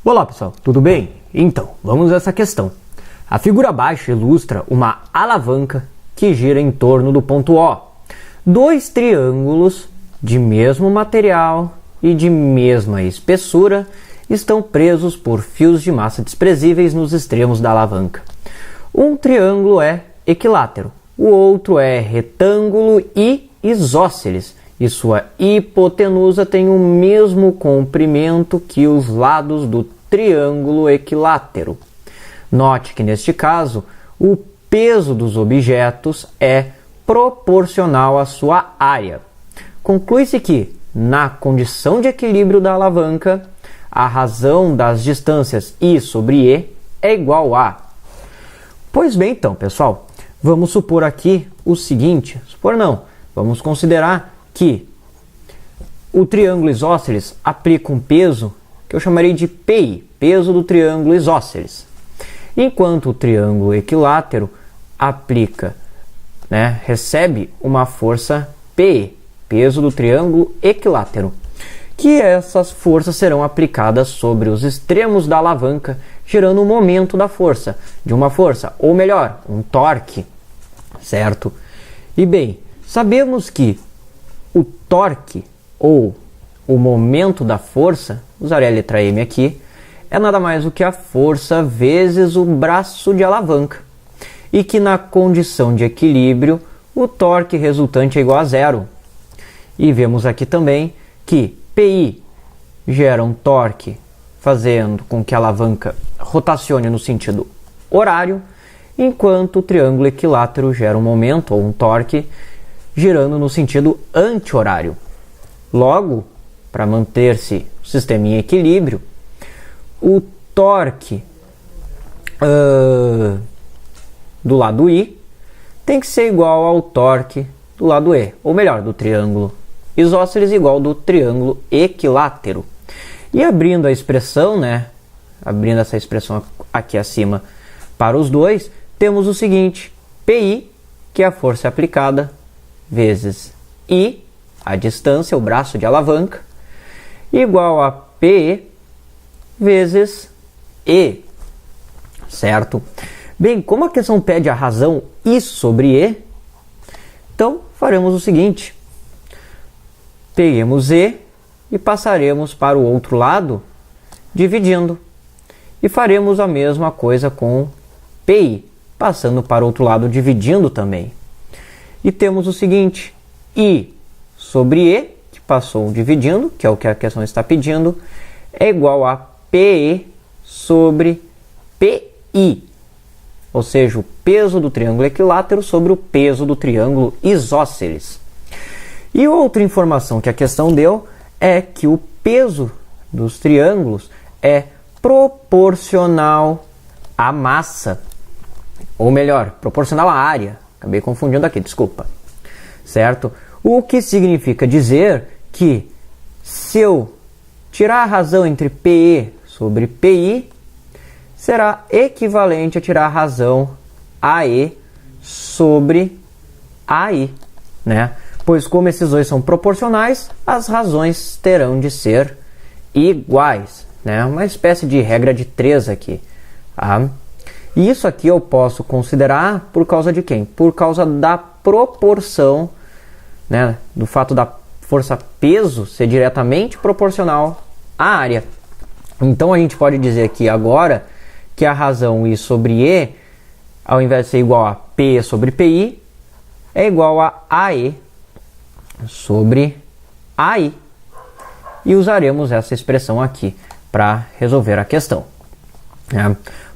Olá pessoal, tudo bem? Então, vamos a essa questão. A figura abaixo ilustra uma alavanca que gira em torno do ponto O. Dois triângulos de mesmo material e de mesma espessura estão presos por fios de massa desprezíveis nos extremos da alavanca. Um triângulo é equilátero, o outro é retângulo e isósceles, e sua hipotenusa tem o mesmo comprimento que os lados do triângulo equilátero. Note que neste caso, o peso dos objetos é proporcional à sua área. Conclui-se que, na condição de equilíbrio da alavanca, a razão das distâncias I sobre E é igual a... Pois bem, então, pessoal, vamos supor aqui o seguinte, vamos considerar que o triângulo isósceles aplica um peso que eu chamarei de PI, peso do triângulo isósceles, enquanto o triângulo equilátero recebe uma força PE, peso do triângulo equilátero, que essas forças serão aplicadas sobre os extremos da alavanca, gerando um momento de uma força, ou melhor, um torque, certo? E bem, sabemos que o torque, ou o momento da força, usarei a letra M aqui, é nada mais do que a força vezes o braço de alavanca, e que na condição de equilíbrio, o torque resultante é igual a zero. E vemos aqui também que PI gera um torque fazendo com que a alavanca rotacione no sentido horário, enquanto o triângulo equilátero gera um momento ou um torque girando no sentido anti-horário. Logo, para manter-se o sistema em equilíbrio, o torque do lado I tem que ser igual ao torque do lado E, ou melhor, do triângulo isósceles igual ao do triângulo equilátero. E abrindo a expressão, abrindo essa expressão aqui acima para os dois, temos o seguinte: PI, que é a força aplicada, vezes I, a distância, o braço de alavanca, igual a PE vezes E, certo? Bem, como a questão pede a razão I sobre E, então faremos o seguinte: peguemos E e passaremos para o outro lado, dividindo. E faremos a mesma coisa com PI, passando para o outro lado, dividindo também. E temos o seguinte: I sobre E, que passou dividindo, que é o que a questão está pedindo, é igual a PE sobre PI. Ou seja, o peso do triângulo equilátero sobre o peso do triângulo isósceles. E outra informação que a questão deu é que o peso dos triângulos é proporcional à massa. Ou melhor, proporcional à área. Acabei confundindo aqui, desculpa. Certo? O que significa dizer que se eu tirar a razão entre PE sobre PI, será equivalente a tirar a razão AE sobre AI, Pois como esses dois são proporcionais, as razões terão de ser iguais, Uma espécie de regra de 3 aqui, E isso aqui eu posso considerar por causa de quem? Por causa da proporção, do fato da força peso ser diretamente proporcional à área. Então a gente pode dizer aqui agora que a razão I sobre E, ao invés de ser igual a P sobre PI, é igual a AE sobre AI. E usaremos essa expressão aqui para resolver a questão.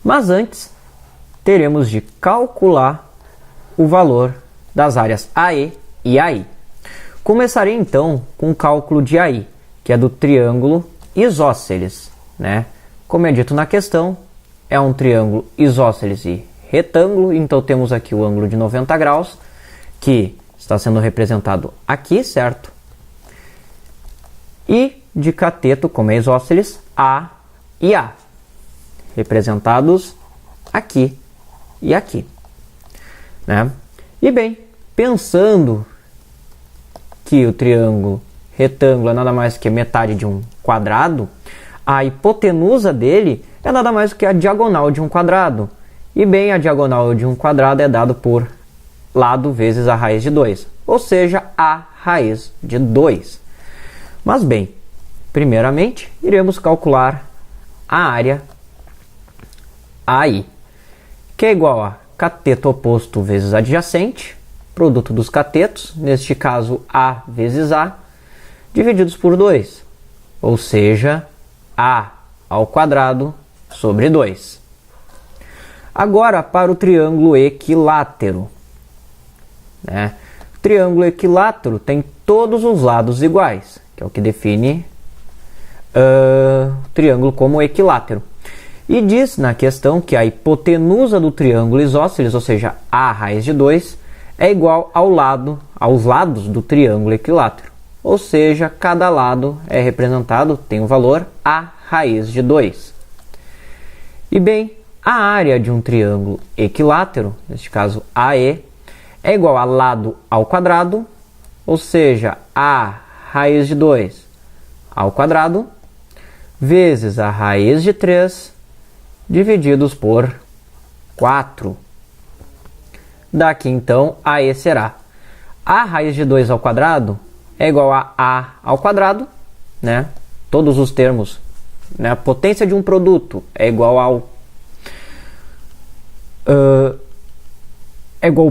Mas antes, teremos de calcular o valor das áreas AE e AI. Começarei então com o cálculo de AI, que é do triângulo isósceles. Como é dito na questão, é um triângulo isósceles e retângulo, então temos aqui o ângulo de 90 graus, que está sendo representado aqui, certo? E de cateto, como é isósceles, A e A, representados aqui e aqui. E bem, pensando que o triângulo retângulo é nada mais que metade de um quadrado, A hipotenusa dele é nada mais do que a diagonal de um quadrado. E bem, a diagonal de um quadrado é dado por lado vezes a raiz de 2, ou seja, a raiz de 2. Mas bem, primeiramente, iremos calcular a área AI, que é igual a cateto oposto vezes adjacente, produto dos catetos, neste caso A vezes A, divididos por 2, ou seja, A ao quadrado sobre 2. Agora para o triângulo equilátero. O triângulo equilátero tem todos os lados iguais, que é o que define o triângulo como equilátero. E diz na questão que a hipotenusa do triângulo isósceles, ou seja, A raiz de 2, é igual aos lados do triângulo equilátero. Ou seja, cada lado é representado, tem o valor A raiz de 2. E bem, a área de um triângulo equilátero, neste caso AE, é igual a lado ao quadrado, ou seja, A raiz de 2 ao quadrado, vezes a raiz de 3, divididos por 4. Daqui então, AE será A raiz de 2 ao quadrado é igual a ao quadrado, né? Todos os termos, né? A potência de um produto é igual ao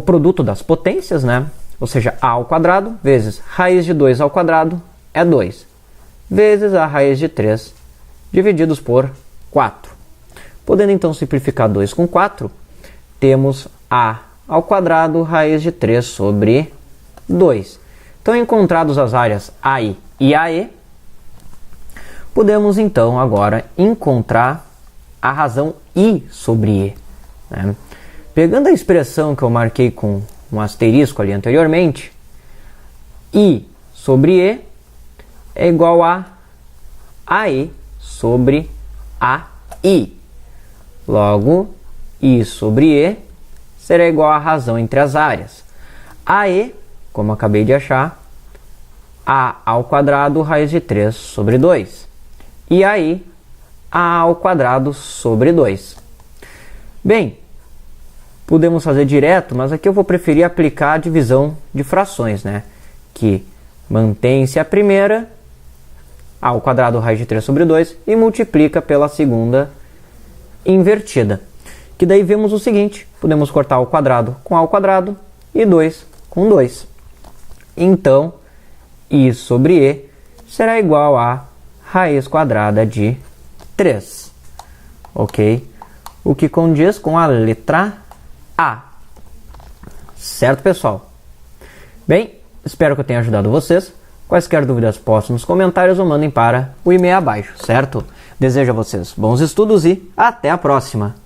produto das potências, né? Ou seja, A ao quadrado vezes raiz de 2 ao quadrado é 2, vezes a raiz de 3, divididos por 4. Podendo então simplificar 2 com 4, temos A ao quadrado raiz de 3 sobre 2. Então, encontrados as áreas AI e AE, podemos então agora encontrar a razão I sobre E. Né? Pegando a expressão que eu marquei com um asterisco ali anteriormente, I sobre E é igual a AE sobre AI. Logo, I sobre E será igual à razão entre as áreas. AE, como acabei de achar, A ao quadrado raiz de 3 sobre 2. E aí, A ao quadrado sobre 2. Bem, podemos fazer direto, mas aqui eu vou preferir aplicar a divisão de frações, né? Que mantém-se a primeira, A ao quadrado raiz de 3 sobre 2, e multiplica pela segunda invertida. Que daí vemos o seguinte, podemos cortar o quadrado com A ao quadrado e 2 com 2. Então, I sobre E será igual a raiz quadrada de 3. Ok? O que condiz com a letra A. Certo, pessoal? Bem, espero que eu tenha ajudado vocês. Quaisquer dúvidas, postem nos comentários ou mandem para o e-mail abaixo, certo? Desejo a vocês bons estudos e até a próxima!